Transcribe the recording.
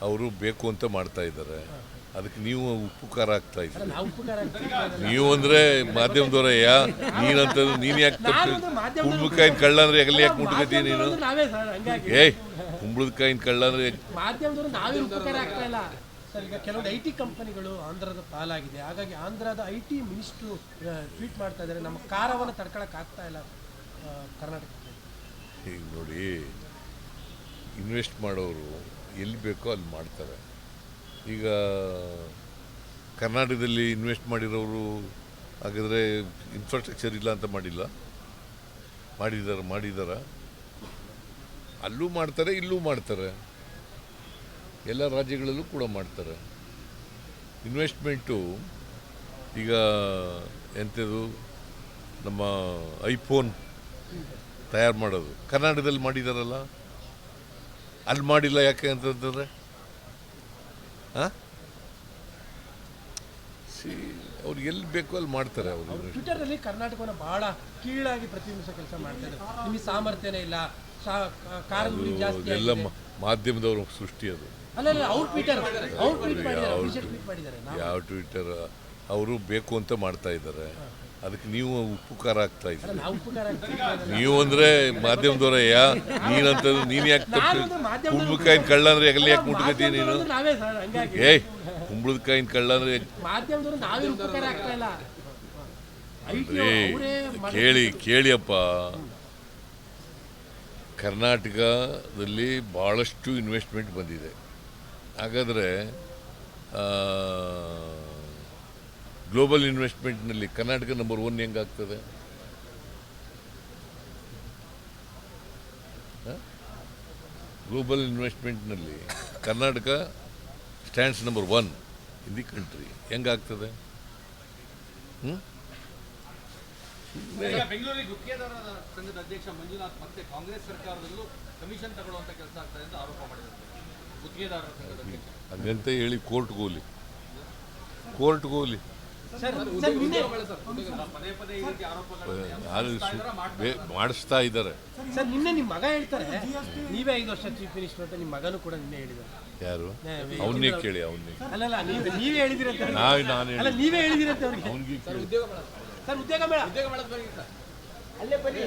ಅವರು ಬೇಕು ಅಂತ ಮಾಡ್ತಾ ಇದ್ದಾರೆ. ಅದಕ್ಕೆ ನೀವು ಉಪ್ಪು ಖಾರ ಹಾಕ್ತಾ ಇದ್ದೀರಿ. ನೀವು ಅಂದರೆ ಮಾಧ್ಯಮದವರಯ್ಯ, ನೀನಂತಂದ್ರೆ ನೀನು ಯಾಕೆ ಕುಂಬಳಕಾಯಿನ ಕಳ್ಳ ಅಂದರೆ ಎಲ್ಲಿ ಯಾಕೆ ಮುಟ್ಕತಿ ನೀನು? ಕುಂಬಳಕಾಯಿನ ಕಳ್ಳ ಅಂದರೆ ಸರ್, ಈಗ ಕೆಲವೊಂದು ಐ ಟಿ ಕಂಪನಿಗಳು ಆಂಧ್ರದ ಪಾಲಾಗಿದೆ. ಹಾಗಾಗಿ ಆಂಧ್ರದ ಐ ಟಿ ಮಿನಿಸ್ಟ್ರು ಟ್ವೀಟ್ ಮಾಡ್ತಾ ಇದ್ದಾರೆ, ನಮ್ಮ ಖಾರವನ್ನು ತಡ್ಕೊಳಕ್ಕೆ ಆಗ್ತಾ ಇಲ್ಲ ಕರ್ನಾಟಕಕ್ಕೆ. ಈಗ ನೋಡಿ, ಇನ್ವೆಸ್ಟ್ ಮಾಡೋರು ಎಲ್ಲಿ ಬೇಕೋ ಅಲ್ಲಿ ಮಾಡ್ತಾರೆ. ಈಗ ಕರ್ನಾಟಕದಲ್ಲಿ ಇನ್ವೆಸ್ಟ್ ಮಾಡಿರೋರು ಹಾಗಾದರೆ ಇನ್ಫ್ರಾಸ್ಟ್ರಕ್ಚರ್ ಇಲ್ಲ ಅಂತ ಮಾಡಿದಾರ ಅಲ್ಲೂ ಮಾಡ್ತಾರೆ, ಇಲ್ಲೂ ಮಾಡ್ತಾರೆ, ಎಲ್ಲ ರಾಜ್ಯಗಳಲ್ಲೂ ಕೂಡ ಮಾಡ್ತಾರೆ. ಇನ್ವೆಸ್ಟ್ಮೆಂಟು ಈಗ ಎಂಥದ್ದು, ನಮ್ಮ ಐಫೋನ್ ತಯಾರು ಮಾಡೋದು ಕರ್ನಾಟಕದಲ್ಲಿ ಮಾಡಿದಾರಲ್ಲ, ಅಲ್ಲಿ ಮಾಡಿಲ್ಲ ಯಾಕೆ ಅಂತಂದರೆ ಅವ್ರು ಎಲ್ಲಿ ಬೇಕೋ ಅಲ್ಲಿ ಮಾಡ್ತಾರೆ. ಅವರು ಟ್ವಿಟರಲ್ಲಿ ಕರ್ನಾಟಕವನ್ನು ಬಹಳ ಕೀಳಾಗಿ ಪ್ರತಿಬಿಂಬಿಸೋ ಕೆಲಸ ಮಾಡ್ತಾ ಇದ್ದಾರೆ. ನಿಮಗೆ ಸಾಮರ್ಥ್ಯನೇ ಇಲ್ಲ, ಎಲ್ಲ ಮಾಧ್ಯಮದವ್ರ ಸೃಷ್ಟಿ ಅದು. ಯಾವ ಟ್ವಿಟರ್ ಅವರು ಬೇಕು ಅಂತ ಮಾಡ್ತಾ ಇದ್ದಾರೆ. ಅದಕ್ಕೆ ನೀವು ಉಪ್ಪು ಖಾರ ಹಾಕ್ತಾ ಇದ್ದೀರಿ. ನೀವು ಅಂದರೆ ಮಾಧ್ಯಮದವರಯ್ಯ, ನೀನಂತಂದ್ರೆ ನೀನು ಯಾಕೆ ಕುಂಬಳಕಾಯಿನ ಕಳ್ಳ ಅಂದರೆ ಎಲ್ಲಿ ಯಾಕೆ ಮುಟ್ಕತಿ ನೀನು? ಕುಂಬಳಕಾಯಿನ ಕಳ್ಳ ಅಂದರೆ ಕೇಳಿಯಪ್ಪ, ಕರ್ನಾಟಕದಲ್ಲಿ ಭಾಳಷ್ಟು ಇನ್ವೆಸ್ಟ್ಮೆಂಟ್ ಬಂದಿದೆ. ಹಾಗಾದರೆ ಗ್ಲೋಬಲ್ ಇನ್ವೆಸ್ಟ್ಮೆಂಟ್ನಲ್ಲಿ ಕರ್ನಾಟಕ ನಂಬರ್ 1 ಹೆಂಗಾಗ್ತದೆ? ಗ್ಲೋಬಲ್ ಇನ್ವೆಸ್ಟ್ಮೆಂಟ್ನಲ್ಲಿ Karnataka stands number 1 in the country. ಹೆಂಗಾಗ್ತದೆ? ಬೆಂಗಳೂರಿಗೆ ಗುತ್ತಿಗೆದಾರರ ಸಂಘದ ಅಧ್ಯಕ್ಷ ಮಂಜುನಾಥ್ ಮತ್ತೆ ಕಾಂಗ್ರೆಸ್ ಸರ್ಕಾರದಲ್ಲೂ ಕಮಿಷನ್ ತಗೊಳ್ಳುವಂತ ಕೆಲಸ ಆಗ್ತದೆ ಅಂತ ಆರೋಪ ಮಾಡಿದ್ದಾರೆ. ಗುತ್ತಿಗೆದಾರರ ಸಂಘದ ಅಧ್ಯಕ್ಷ ಹಂಗಂತ ಹೇಳಿ ಕೋರ್ಟ್ಗೆ ಹೋಗ್ಲಿ. ಮಾಡಿಸ್ತಾ ಇದ್ದಾರೆ. ಸರ್, ನಿನ್ನೆ ನಿಮ್ಮ ಮಗ ಹೇಳ್ತಾರೆ ನೀವೇ 5 ವರ್ಷ ಚೀಫ್ ಮಿನಿಸ್ಟರ್ ಅಂತ. ನಿಮ್ಮ ಮಗನೂ ಕೂಡ ನಿನ್ನೆ ಹೇಳಿದ್ದಾರೆ. ಯಾರು? ಅವನ್ನೇ ಕೇಳಿ. ಅವನ್ನೇ ಅಲ್ಲಲ್ಲ, ನೀವೇ ಹೇಳಿದಿರಂತೆ. ನಾನು ನೀವೇ ಹೇಳಿದಿರಂತೆ ಅವ್ರಿಗೆ. ಅವನಿಗೆ ಸರ್, ಉದ್ಯೋಗ ಮೇಳ ಅಲ್ಲೇ ಬನ್ನಿ.